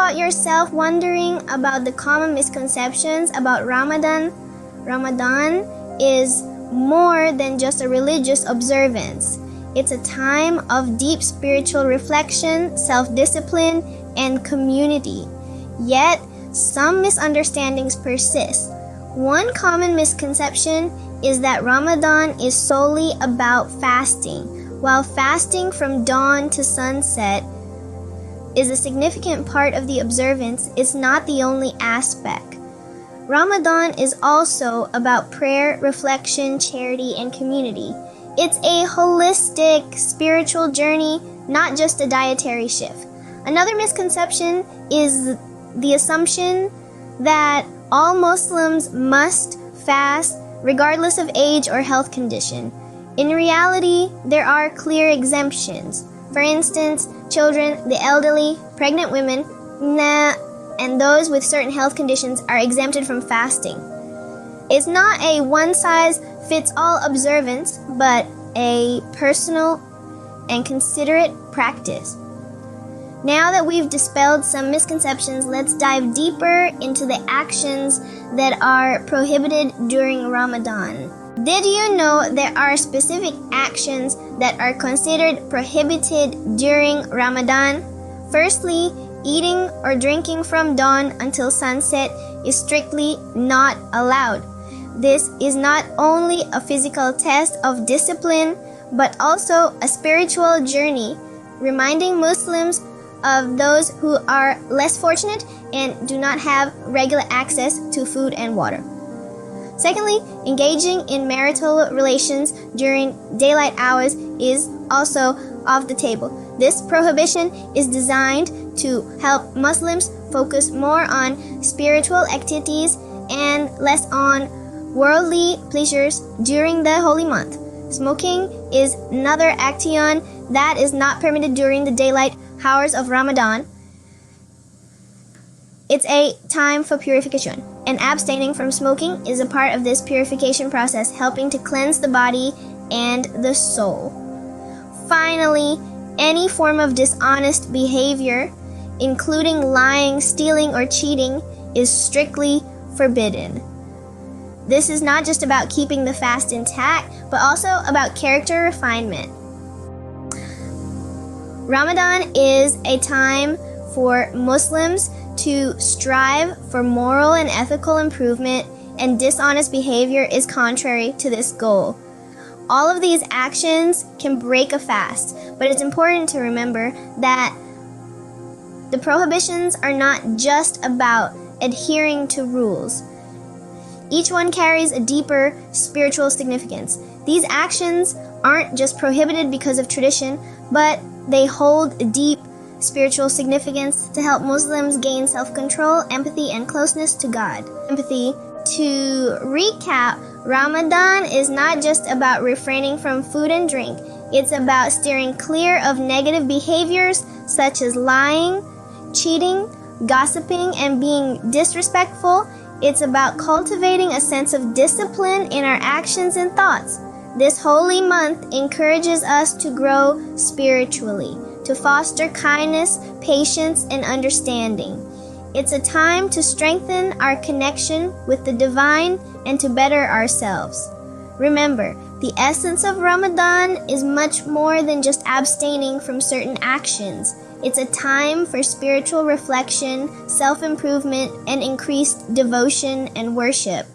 caught yourself wondering about the common misconceptions about Ramadan, Ramadan is more than just a religious observance. It's a time of deep spiritual reflection, self-discipline, and community. Yet, some misunderstandings persist. One common misconception is that Ramadan is solely about fasting, while fasting from dawn to sunset is a significant part of the observance. It's not the only aspect. Ramadan is also about prayer, reflection, charity, and community. It's a holistic spiritual journey, not just a dietary shift. Another misconception is the assumption that all Muslims must fast regardless of age or health condition. In reality, there are clear exemptions. For instance, children, the elderly, pregnant women, and those with certain health conditions are exempted from fasting. It's not a one-size-fits-all observance, but a personal and considerate practice. Now that we've dispelled some misconceptions, let's dive deeper into the actions that are prohibited during Ramadan. Did you know there are specific actions that are considered prohibited during Ramadan? Firstly, eating or drinking from dawn until sunset is strictly not allowed. This is not only a physical test of discipline, but also a spiritual journey, reminding Muslims of those who are less fortunate and do not have regular access to food and water. Secondly, engaging in marital relations during daylight hours is also off the table. This prohibition is designed to help Muslims focus more on spiritual activities and less on worldly pleasures during the holy month. Smoking is another action that is not permitted during the daylight hours of Ramadan. It's a time for purification, and abstaining from smoking is a part of this purification process, helping to cleanse the body and the soul. Finally, any form of dishonest behavior, including lying, stealing, or cheating, is strictly forbidden. This is not just about keeping the fast intact, but also about character refinement. Ramadan is a time for Muslims to strive for moral and ethical improvement, and dishonest behavior is contrary to this goal. All of these actions can break a fast, but it's important to remember that the prohibitions are not just about adhering to rules. Each one carries a deeper spiritual significance. These actions aren't just prohibited because of tradition, but they hold a deep spiritual significance to help Muslims gain self-control, empathy, and closeness to God. Empathy. To recap, Ramadan is not just about refraining from food and drink. It's about steering clear of negative behaviors such as lying, cheating, gossiping, and being disrespectful. It's about cultivating a sense of discipline in our actions and thoughts. This holy month encourages us to grow spiritually, to foster kindness, patience, and understanding. It's a time to strengthen our connection with the divine and to better ourselves. Remember, the essence of Ramadan is much more than just abstaining from certain actions. It's a time for spiritual reflection, self-improvement, and increased devotion and worship.